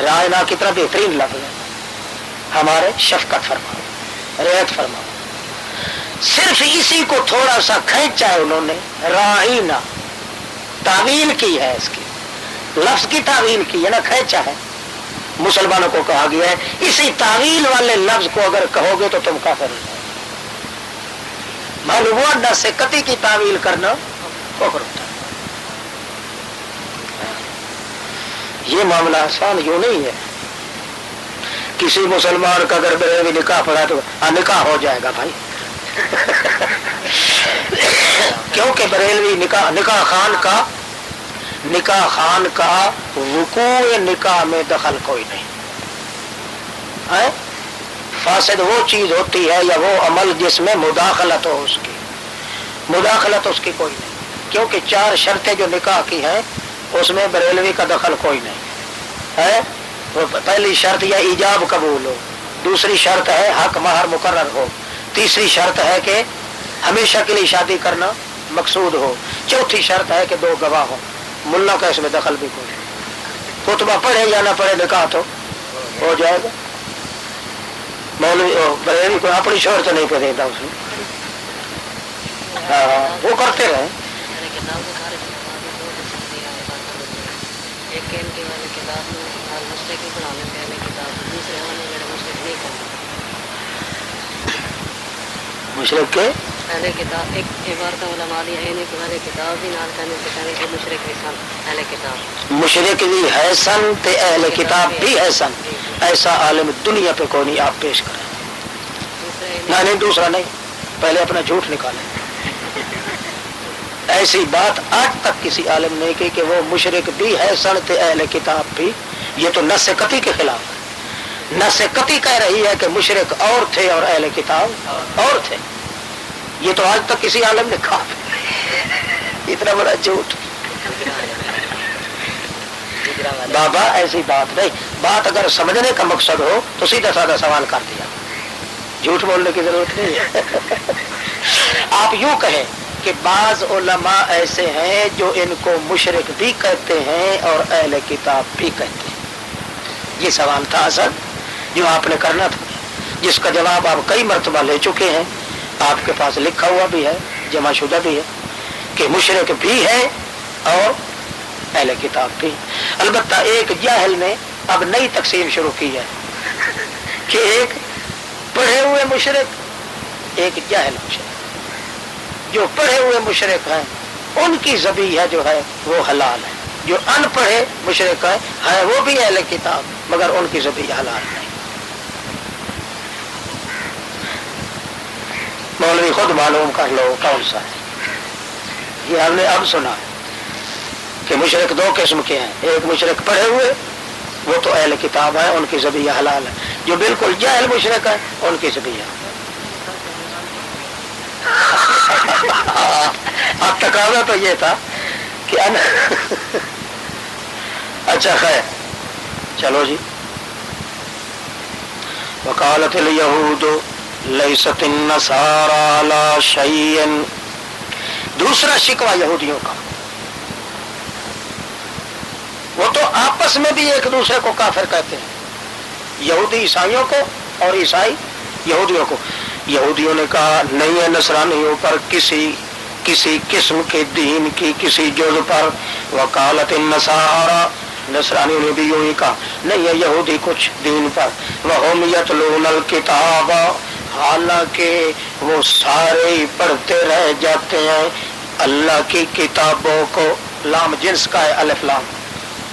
رائنا کتنا بہترین لفظ ہے، ہمارے شفقت فرماؤ، رعایت فرماؤ، صرف اسی کو تھوڑا سا کھینچا ہے انہوں نے، رائنا تعویل کی ہے، اس کی لفظ کی تعویل کی ہے نا، کھینچا ہے، مسلمانوں کو کہا گیا ہے اسی تعویل والے لفظ کو اگر کہو گے تو تم کافر ہو جاؤ۔ معلوم ہوا نہ سے قطعی کی تعویل کرنا کفر ہوتا ہے۔ یہ معاملہ آسان یوں نہیں ہے، کسی مسلمان کا اگر بریلوی نکاح پڑھا تو نکاح ہو جائے گا بھائی کیونکہ بریلوی نکاح خان کا وقوع نکاح میں دخل کوئی نہیں ہے۔ فاسد وہ چیز ہوتی ہے یا وہ عمل جس میں مداخلت ہو، اس کی مداخلت اس کی کوئی نہیں، کیونکہ چار شرطیں جو نکاح کی ہیں اس میں بریلوی کا دخل کوئی نہیں ہے۔ وہ پہلی شرط یا ایجاب قبول ہو، دوسری شرط ہے حق مہر مقرر ہو، تیسری شرط ہے کہ ہمیشہ کے لیے شادی کرنا مقصود ہو، چوتھی شرط ہے کہ دو گواہ ہو۔ ملا کا اس میں دخل بھی کوئی نہیں، خطبہ پڑھے یا نہ پڑھے نکاح تو ہو جائے گا۔ مولوی بریلوی کو اپنی شہرت نہیں پہ دیتا اس میں، وہ کرتے رہے۔ مشرک کے اہل کتاب ایک عبارت علماء دی ہے کہ اہل کتاب بھی نال کہنے سے کہنے کہ مشرک بھی سن، اہل کتاب مشرک بھی ہے سن تے اہل کتاب بھی ہے سن، ایسا عالم دنیا پہ کوئی نہیں، آپ پیش کریں۔ نہیں دوسرا نہیں، پہلے اپنا جھوٹ نکالیں۔ ایسی بات آج تک کسی عالم نے کی کہ وہ مشرک بھی ہے سن تے اہل کتاب بھی، یہ تو نص قطعی کے خلاف ہے۔ نص قطعی کہہ رہی ہے کہ مشرک اور تھے اور اہل کتاب اور تھے، یہ تو آج تک کسی عالم نے کہا، اتنا بڑا جھوٹ۔ بابا ایسی بات نہیں، بات اگر سمجھنے کا مقصد ہو تو سیدھا سادہ سوال کر دیا، جھوٹ بولنے کی ضرورت نہیں ہے۔ آپ یوں کہیں کہ بعض علماء ایسے ہیں جو ان کو مشرک بھی کہتے ہیں اور اہل کتاب بھی کہتے ہیں، یہ سوال تھا اصل جو آپ نے کرنا تھا۔ جس کا جواب آپ کئی مرتبہ لے چکے ہیں، آپ کے پاس لکھا ہوا بھی ہے، جمع شدہ بھی ہے، کہ مشرک بھی ہے اور اہل کتاب بھی۔ البتہ ایک جاہل نے اب نئی تقسیم شروع کی ہے کہ ایک پڑھے ہوئے مشرک، ایک جاہل مشرک۔ جو پڑھے ہوئے مشرک ہیں ان کی ذبیحہ جو ہے وہ حلال ہے، جو ان پڑھے مشرک ہے وہ بھی اہل کتاب مگر ان کی ذبیحہ حلال نہیں۔ مولوی خود معلوم کر لو کون سا ہے۔ یہ ہم نے اب سنا کہ مشرک دو قسم کے ہیں، ایک مشرک پڑھے ہوئے وہ تو اہل کتاب ہے، ان کی ذبیحہ حلال ہے، جو بالکل جاہل مشرک ہے ان کی ذبیحہ۔ اب تقاضا تو یہ تھا کہ اچھا خیر چلو جی۔ وقالت الیہود لیست النصارى علی شیء، دوسرا شکوہ یہودیوں کا، وہ تو آپس میں بھی ایک دوسرے کو کافر کہتے ہیں، یہودی عیسائیوں کو اور عیسائی یہودیوں کو۔ یہودیوں نے کہا نہیں ہے نصرانیوں پر کسی قسم کے دین کی کسی جز پر، وقالت النصارى، نصرانیوں نے بھی یوں ہی کہا نہیں ہے یہودی کچھ دین پر، وہم یتلون الکتاب، حالانکہ وہ سارے پڑھتے رہ جاتے ہیں اللہ کی کتابوں کو، لام جنس کا ہے، الف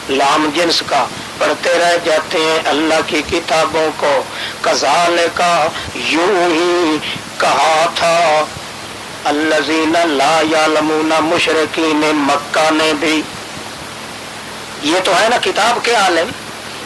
لام جنس کا، پڑھتے رہ جاتے ہیں اللہ کی کتابوں کو، کذالک، یوں ہی کہا تھا الذین لا یعلمون، مشرکین مکہ نے بھی، یہ تو ہے نا کتاب کے عالم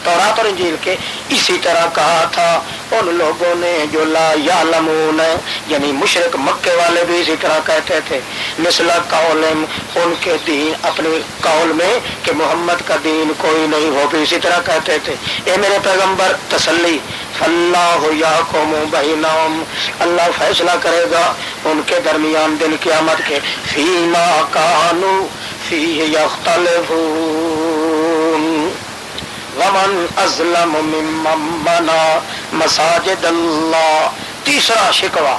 تورات اور انجیل کے، اسی طرح کہا تھا ان لوگوں نے جو لا یعلمون، یعنی مشرک مکے والے بھی اسی طرح کہتے تھے، مثل قولہم، ان کے دین اپنے قول میں کہ محمد کا دین کوئی نہیں، وہ بھی اسی طرح کہتے تھے۔ اے میرے پیغمبر تسلی، فاللہ یحکم بینہم، اللہ فیصلہ کرے گا ان کے درمیان دن قیامت کے، فیما کانوا فیہ یختلفون، ومن ازلم ممن منع مساجد اللہ۔ تیسرا شکوہ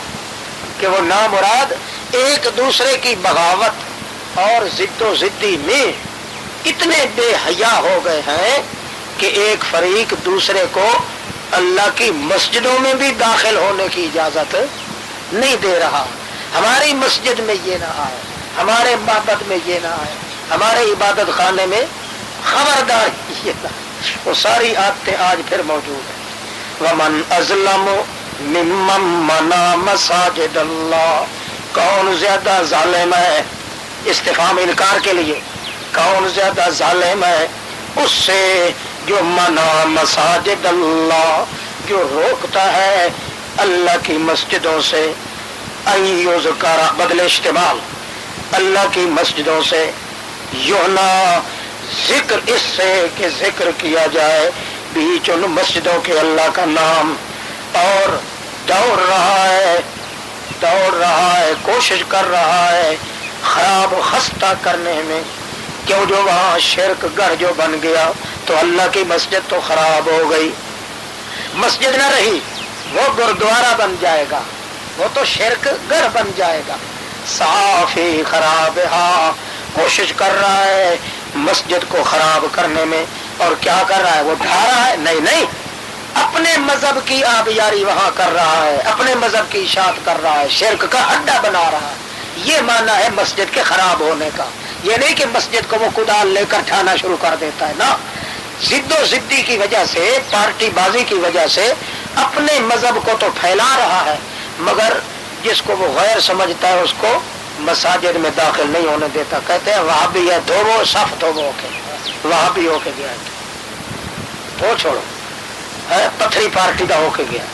کہ وہ نامراد ایک دوسرے کی بغاوت اور ضد و ضدی میں اتنے بے حیا ہو گئے ہیں کہ ایک فریق دوسرے کو اللہ کی مسجدوں میں بھی داخل ہونے کی اجازت نہیں دے رہا، ہماری مسجد میں یہ نہ آئے، ہمارے معبد میں یہ نہ آئے، ہمارے عبادت خانے میں خبردار یہ نہ، وہ ساری عادتیں آج پھر موجود ہیں۔ ومن ازلم ممن منع مساجد اللہ، کون زیادہ ظالم ہے، استفہام انکار کے لیے، کون زیادہ ظالم ہے اس سے جو منع مساجد اللہ، جو روکتا ہے اللہ کی مسجدوں سے، ان یذکر، بدل اشتمال، اللہ کی مسجدوں سے، یونا، ذکر اس سے کہ ذکر کیا جائے بیچ ان مسجدوں کے اللہ کا نام، اور دوڑ رہا ہے کوشش کر رہا ہے خراب و خستہ کرنے میں، کیوں جو وہاں شرک گھر جو بن گیا تو اللہ کی مسجد تو خراب ہو گئی، مسجد نہ رہی وہ گردوارہ بن جائے گا، وہ تو شرک گھر بن جائے گا۔ صافی خرابہا، کوشش کر رہا ہے مسجد کو خراب کرنے میں، اور کیا کر رہا ہے، وہ ڈھا رہا ہے، نہیں اپنے مذہب کی آبیاری وہاں کر رہا ہے، اپنے مذہب کی اشاعت کر رہا ہے، شرک کا اڈا بنا رہا ہے، یہ معنی ہے مسجد کے خراب ہونے کا۔ یہ نہیں کہ مسجد کو وہ کدال لے کر ٹھانا شروع کر دیتا ہے، نا، ضد و ضدی کی وجہ سے، پارٹی بازی کی وجہ سے اپنے مذہب کو تو پھیلا رہا ہے، مگر جس کو وہ غیر سمجھتا ہے اس کو مساجد میں داخل نہیں ہونے دیتا۔ کہتے ہیں وہاں بھی ہے، دھوبو صف دھوبو ہو کے، وہاں بھی ہو کے گیا ہے، وہ چھوڑو، پتھری پارٹی کا ہو کے گیا،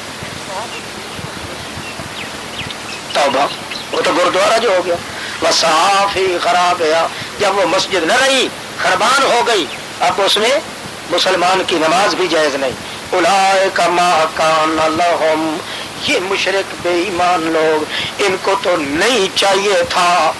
توبہ، وہ تو گردوارہ جو ہو گیا۔ وصافی خراب ہے، جب وہ مسجد نہ رہی، خربان ہو گئی، اب اس میں مسلمان کی نماز بھی جائز نہیں۔ اولئک ما کان لہم، یہ مشرک بے ایمان لوگ، ان کو تو نہیں چاہیے تھا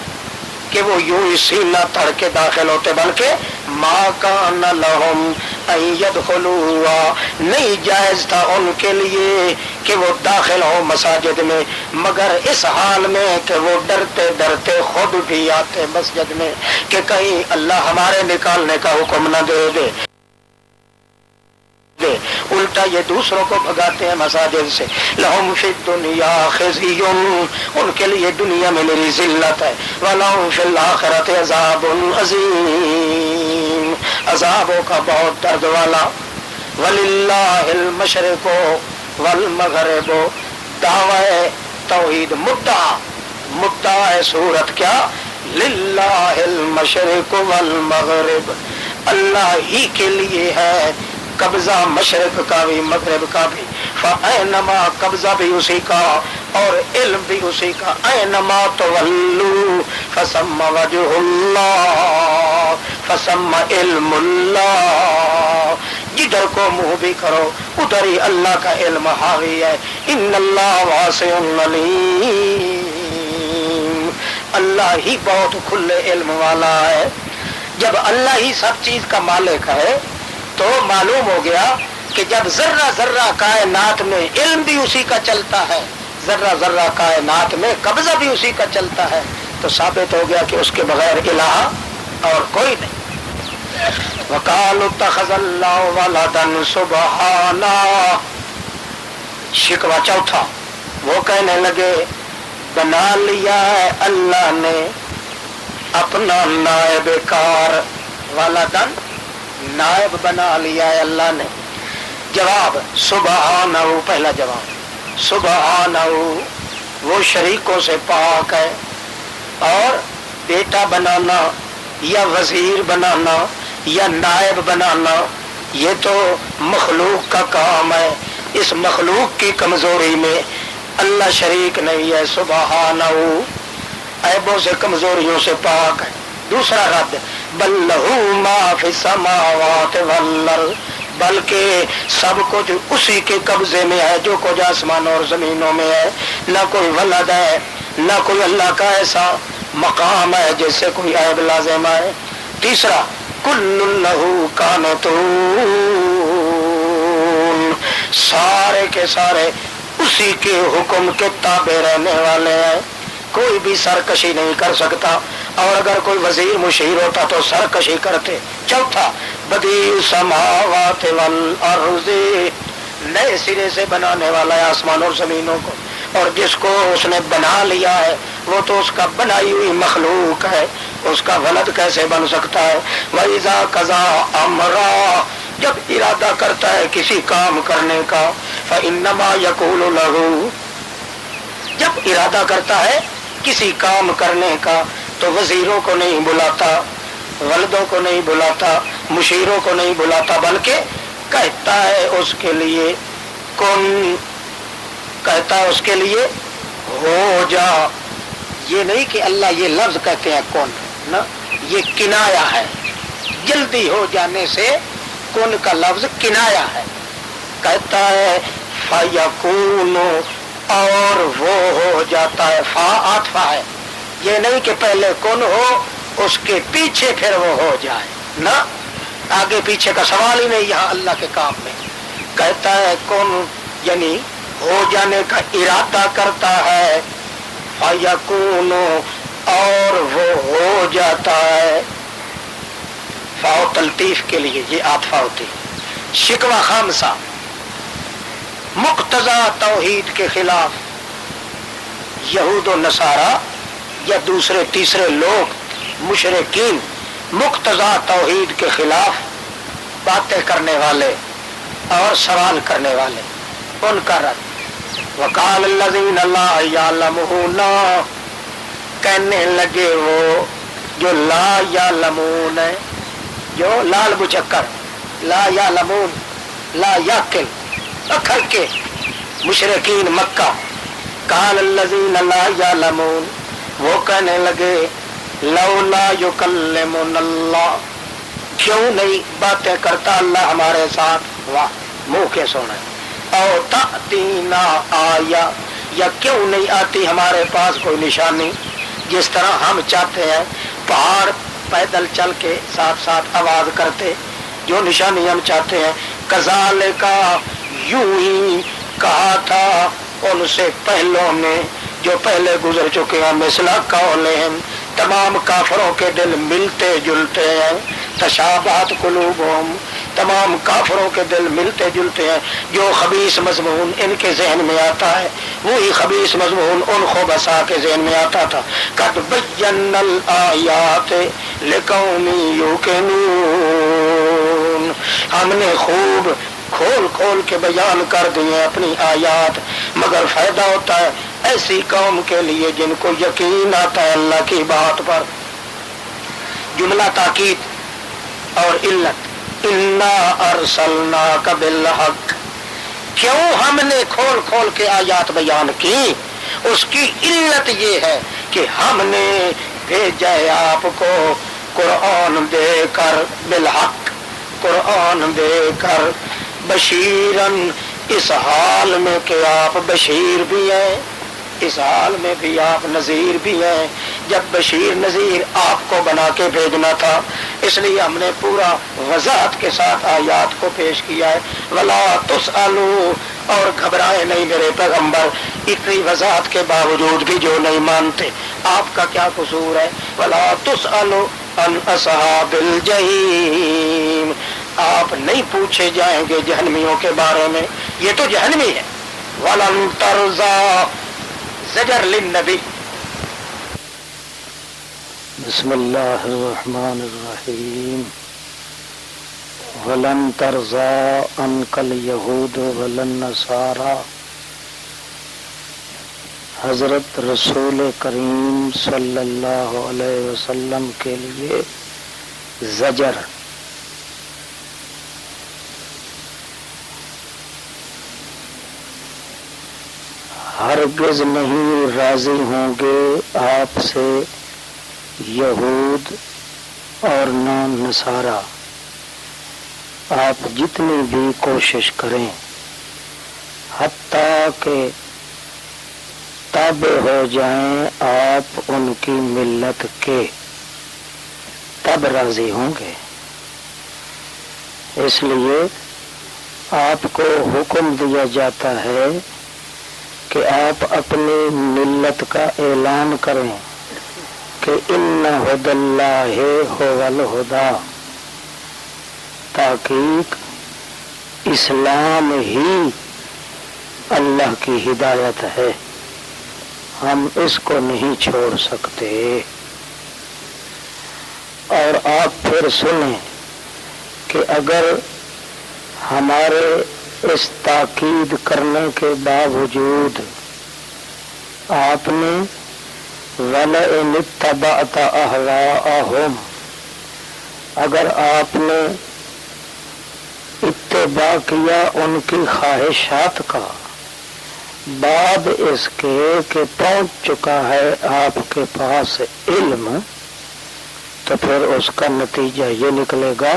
کہ وہ یوں ہی سینہ تڑ کے داخل ہوتے، بلکہ ما کان لہم ان یدخلوها، نہیں جائز تھا ان کے لیے کہ وہ داخل ہو مساجد میں مگر اس حال میں کہ وہ ڈرتے ڈرتے خود بھی آتے مسجد میں کہ کہیں اللہ ہمارے نکالنے کا حکم نہ دے دے، الٹا یہ دوسروں کو بھگاتے ہیں مساجد سے۔ لہم فی الدنیا خزی، ان کے لیے دنیا میں میری ذلت ہے، ولہم فی الآخرۃ عذاب عظیم، عذابوں کا بہت درد والا۔ وللہ المشرق والمغرب، دعوی توحید مدعا ہے صورت کیا؟ للہ المشرق والمغرب، اللہ ہی کے لیے ہے قبضہ مشرق کا بھی مغرب کا بھی، فَأَيْنَمَا قبضہ بھی اسی کا اور علم بھی اسی کا، اَيْنَمَا تُوَلُّوا فَثَمَّ وَجْهُ اللَّهِ فَثَمَّ علم اللہ، جدھر کو منہ بھی کرو ادھر ہی اللہ کا علم حاوی ہے۔ ان اللہ واسع علیم، اللہ ہی بہت کھلے علم والا ہے۔ جب اللہ ہی سب چیز کا مالک ہے تو معلوم ہو گیا کہ جب ذرہ ذرہ کائنات میں علم بھی اسی کا چلتا ہے، ذرہ ذرہ کائنات میں قبضہ بھی اسی کا چلتا ہے، تو ثابت ہو گیا کہ اس کے بغیر الہ اور کوئی نہیں۔ وَقَالُوا اتَّخَذَ اللَّهُ وَلَدًا سُبْحَانَهُ، شکوہ چوتھا، وہ کہنے لگے بنا لیا ہے اللہ نے اپنا نائب کار، ولدن نائب بنا لیا ہے اللہ نے۔ جواب سبحانہ، پہلا جواب سبحانہ، وہ شریکوں سے پاک ہے، اور بیٹا بنانا یا وزیر بنانا یا نائب بنانا یہ تو مخلوق کا کام ہے، اس مخلوق کی کمزوری میں اللہ شریک نہیں ہے، سبحانہ عیبوں سے کمزوریوں سے پاک ہے۔ دوسرا رد بل لہو ما فی السماوات والارض، بلکہ سب کچھ اسی کے قبضے میں ہے جو کچھ آسمانوں اور زمینوں میں ہے، نہ کوئی ولد ہے نہ کوئی اللہ کا ایسا مقام ہے جس سے کوئی عیب لازم ہے۔ تیسرا کل لہو قانتون، سارے کے سارے اسی کے حکم کے تابع رہنے والے ہیں، کوئی بھی سرکشی نہیں کر سکتا، اور اگر کوئی وزیر مشیر ہوتا تو سرکشی کرتے۔ چوتھا بدیع السماوات والارض، نئے سرے سے بنانے والا ہے آسمان اور زمینوں کو، اور جس کو اس نے بنا لیا ہے وہ تو اس کا بنائی ہوئی مخلوق ہے، اس کا ولد کیسے بن سکتا ہے؟ وَإِذَا قَضَىٰ أَمْرًا، جب ارادہ کرتا ہے کسی کام کرنے کا، فَإِنَّمَا يَقُولُ لَهُ، جب ارادہ کرتا ہے کسی کام کرنے کا تو وزیروں کو نہیں بلاتا، ولدوں کو نہیں بلاتا، مشیروں کو نہیں بلاتا، بلکہ کہتا ہے اس کے لیے کن، کہتا ہے اس کے لیے ہو جا۔ یہ نہیں کہ اللہ یہ لفظ کہتے ہیں کن، نہ، یہ کنایا ہے، جلدی ہو جانے سے کن کا لفظ کنایا ہے۔ کہتا ہے فَيَكُونُ، اور وہ ہو جاتا ہے، فا عاطفہ ہے، یہ نہیں کہ پہلے کن ہو اس کے پیچھے پھر وہ ہو جائے، نہ، آگے پیچھے کا سوال ہی نہیں یہاں اللہ کے کام میں۔ کہتا ہے کن یعنی ہو جانے کا ارادہ کرتا ہے، فَيَكُونُ، اور وہ ہو جاتا ہے، فاؤ تلطیف کے لیے یہ عاطفہ ہوتی۔ شکوہ خامسہ مقتضی توحید کے خلاف، یہود و نصارہ یا دوسرے تیسرے لوگ مشرکین مقتضی توحید کے خلاف باتیں کرنے والے اور سوال کرنے والے، ان کا رد وقال الذین لا یعلمون، کہنے لگے وہ جو لا یعلمون ہے، جو لال بچکر، لا یعلمون لا یعقل اکھر کے مشرکین مکہ، قال الذین لا یعلمون، وہ کہنے لگے لولا یکلمنا اللہ، کیوں نہیں باتیں کرتا اللہ ہمارے ساتھ، واہ منہ کے سونا، او تأتینا آیا، یا کیوں نہیں آتی ہمارے پاس کوئی نشانی، جس طرح ہم چاہتے ہیں پہاڑ پیدل چل کے ساتھ ساتھ آواز کرتے جو نشانی ہم چاہتے ہیں. کذالکا یوں ہی کہا تھا ان سے پہلوں نے جو پہلے گزر چکے ہیں. مثلا قولہم تمام کافروں کے دل ملتے جلتے ہیں. تشابہت قلوبہم تمام کافروں کے دل ملتے جلتے ہیں. جو خبیث مضمون ان کے ذہن میں آتا ہے وہی خبیث مضمون ان خبثاء کے ذہن میں آتا تھا. قد بینا الآیات لقوم یوقنون ہم نے خوب کھول کھول کے بیان کر دیے اپنی آیات مگر فائدہ ہوتا ہے ایسی قوم کے لیے جن کو یقین آتا ہے اللہ کی بات پر. جملہ تاکید اور علت. انا ارسلناک بالحق کیوں ہم نے کھول کھول کے آیات بیان کی اس کی علت یہ ہے کہ ہم نے بھیجا ہے آپ کو قرآن دے کر بالحق قرآن دے کر بشیرن اس حال میں کہ آپ بشیر بھی ہیں اس حال میں بھی آپ نذیر بھی ہیں. جب بشیر نذیر آپ کو بنا کے بھیجنا تھا اس لیے ہم نے پورا وضاحت کے ساتھ آیات کو پیش کیا ہے. ولا تسألوا اور گھبرائے نہیں میرے پیغمبر اتنی وضاحت کے باوجود بھی جو نہیں مانتے آپ کا کیا قصور ہے. ولا تسألوا عن اصحاب الجحیم آپ نہیں پوچھے جائیں گے جہنمیوں کے بارے میں یہ تو جہنمی ہے. ولن ترضى زجر للنبی. بسم اللہ الرحمن الرحیم. ولن ترضى عنك اليهود ولا النصارى حضرت رسول کریم صلی اللہ علیہ وسلم کے لیے زجر. ہرگز نہیں راضی ہوں گے آپ سے یہود اور نہ نصارہ آپ جتنی بھی کوشش کریں حتیٰ کہ تابع ہو جائیں آپ ان کی ملت کے تب راضی ہوں گے. اس لیے آپ کو حکم دیا جاتا ہے کہ آپ اپنی ملت کا اعلان کریں کہ ان ھدی اللہ ھو الھدی تحقیق اسلام ہی اللہ کی ہدایت ہے ہم اس کو نہیں چھوڑ سکتے. اور آپ پھر سنیں کہ اگر ہمارے اس تاکید کرنے کے باوجود آپ نے وَلَئِنِ اتَّبَعْتَ أَهْوَاءَهُمْ اگر آپ نے اتباع کیا ان کی خواہشات کا بعد اس کے کہ پہنچ چکا ہے آپ کے پاس علم تو پھر اس کا نتیجہ یہ نکلے گا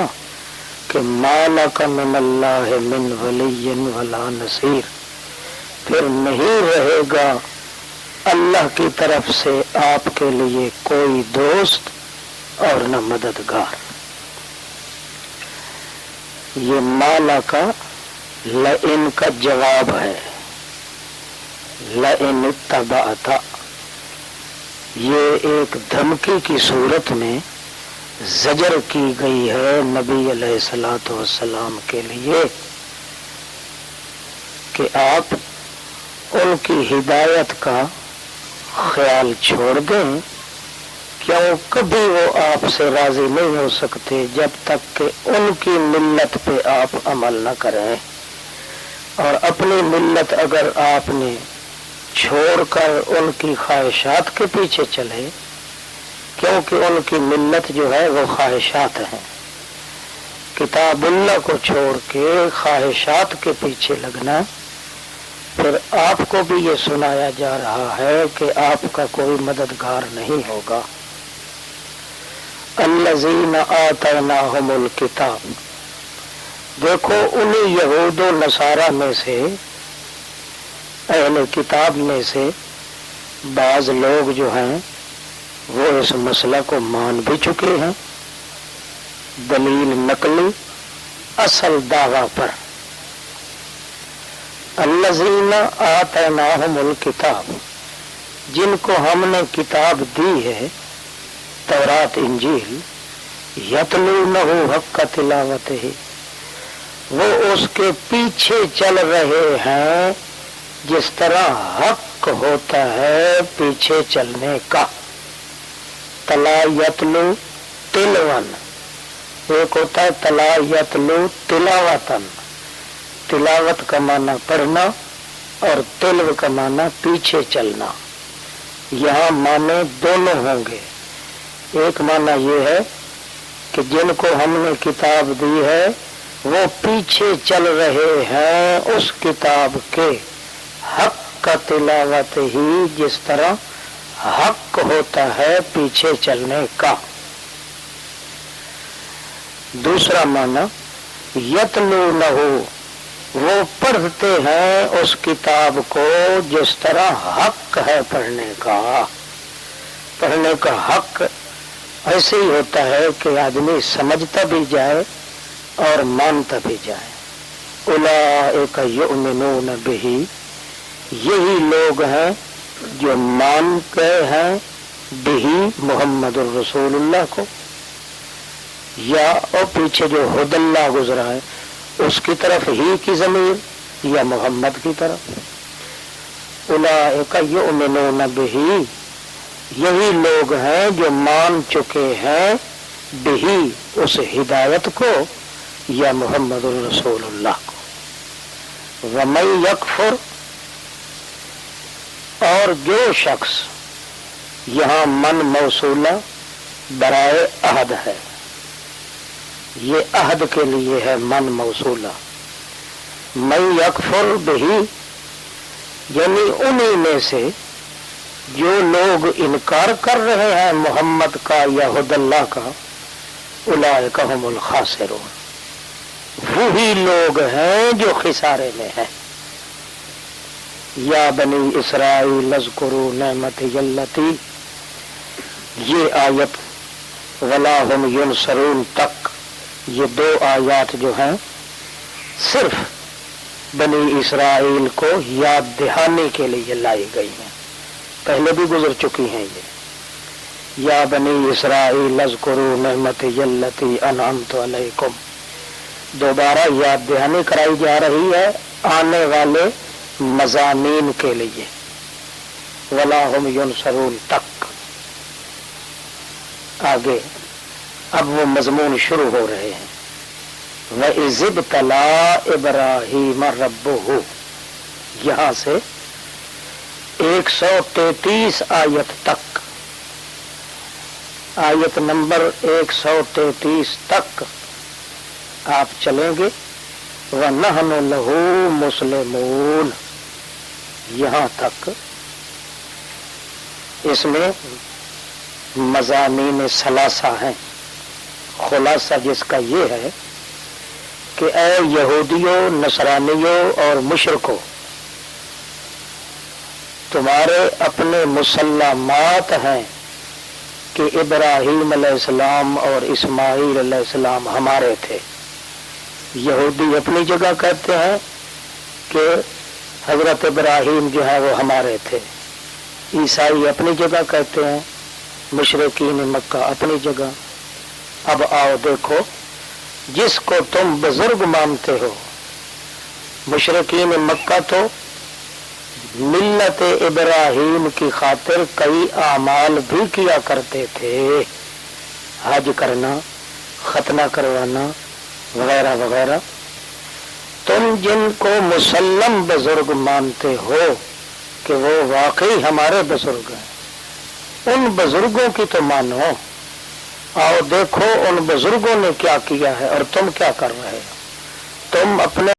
کہ مَا لَكَ مِنَ اللَّهِ مِنْ وَلِيٍّ وَلَا نَصِيرٍ پھر نہیں رہے گا اللہ کی طرف سے آپ کے لیے کوئی دوست اور نہ مددگار. یہ مالا کا لئن کا جواب ہے. لئن اتبعت یہ ایک دھمکی کی صورت میں زجر کی گئی ہے نبی علیہ الصلوۃ والسلام کے لیے کہ آپ ان کی ہدایت کا خیال چھوڑ دیں. کیوں کبھی وہ آپ سے راضی نہیں ہو سکتے جب تک کہ ان کی ملت پہ آپ عمل نہ کریں. اور اپنی ملت اگر آپ نے چھوڑ کر ان کی خواہشات کے پیچھے چلے کیونکہ ان کی ملت جو ہے وہ خواہشات ہیں کتاب اللہ کو چھوڑ کے خواہشات کے پیچھے لگنا پھر آپ کو بھی یہ سنایا جا رہا ہے کہ آپ کا کوئی مددگار نہیں ہوگا. الذین آتیناہم الکتاب دیکھو انہی یہود و نصارہ میں سے اہل کتاب میں سے بعض لوگ جو ہیں وہ اس مسئلہ کو مان بھی چکے ہیں دلیل نقلی اصل دعویٰ پر۔ الذین آتیناہم الکتاب، جن کو ہم نے کتاب دی ہے تورات انجیل، یتلونہ حق تلاوتہ، وہ اس کے پیچھے چل رہے ہیں جس طرح حق ہوتا ہے پیچھے چلنے کا۔ تلا یتلو تلون، ایک ہوتا ہے تلا یتلو تلاوتن، تلاوت کا معنی پڑھنا اور تلو کا معنی پیچھے چلنا۔ یہاں معنی دونوں ہوں گے۔ ایک معنی یہ ہے کہ جن کو ہم نے کتاب دی ہے وہ پیچھے چل رہے ہیں اس کتاب کے حق کا تلاوت ہی جس طرح حق ہوتا ہے پیچھے چلنے کا۔ دوسرا معنی یتلونہ، وہ پڑھتے ہیں اس کتاب کو جس طرح حق ہے پڑھنے کا۔ پڑھنے کا حق ایسے ہی ہوتا ہے کہ آدمی سمجھتا بھی جائے اور مانتا بھی جائے۔ اولئک یؤمنون بہ، یہی لوگ ہیں جو مان گئے ہیں بہ محمد الرسول اللہ کو، یا اور پیچھے جو حد اللہ گزرا ہے اس کی طرف ہی کی ضمیر یا محمد کی طرف۔ اولئک یؤمنون بہ، یہی لوگ ہیں جو مان چکے ہیں بہ اس ہدایت کو یا محمد الرسول اللہ کو۔ ومن یکفر، اور جو شخص، یہاں من موصولہ برائے عہد ہے، یہ عہد کے لیے ہے من موصولہ۔ من یکفر بہ، یعنی انہی میں سے جو لوگ انکار کر رہے ہیں محمد کا یا حد اللہ کا، اولئک هم الخاسرون، وہی لوگ ہیں جو خسارے میں ہیں۔ یا بنی اسرائیل اذکروا نعمتی التی، یہ آیت ولا هم ینصرون تک، یہ دو آیات جو ہیں صرف بنی اسرائیل کو یاد دہانے کے لیے لائی گئی ہیں، پہلے بھی گزر چکی ہیں یہ۔ یا بنی اسرائیل اذکروا نعمتی التی انعمت علیکم، دوبارہ یاد دہانی کرائی جا رہی ہے آنے والے مضامین کے لیے۔ ولا هم ینصرون تک، آگے اب وہ مضمون شروع ہو رہے ہیں۔ وَإِذِ ابْتَلَىٰ إِبْرَاهِيمَ رَبُّهُ، یہاں سے 133 آیت تک، آیت نمبر 133 تک آپ چلیں گے۔ وَنَحْنُ لَهُ مُسْلِمُونَ، یہاں تک اس میں مضامین ثلاثہ ہیں۔ خلاصہ جس کا یہ ہے کہ اے یہودیوں، نصرانیوں اور مشرکوں، تمہارے اپنے مسلمات ہیں کہ ابراہیم علیہ السلام اور اسماعیل علیہ السلام ہمارے تھے۔ یہودی اپنی جگہ کہتے ہیں کہ حضرت ابراہیم جو ہے وہ ہمارے تھے، عیسائی اپنی جگہ کہتے ہیں، مشرکین مکہ اپنی جگہ۔ اب آؤ دیکھو، جس کو تم بزرگ مانتے ہو، مشرکین مکہ تو ملت ابراہیم کی خاطر کئی اعمال بھی کیا کرتے تھے، حج کرنا، ختنہ کروانا وغیرہ وغیرہ۔ تم جن کو مسلم بزرگ مانتے ہو کہ وہ واقعی ہمارے بزرگ ہیں، ان بزرگوں کی تو مانو۔ آؤ دیکھو ان بزرگوں نے کیا کیا ہے اور تم کیا کر رہے ہو۔ تم اپنے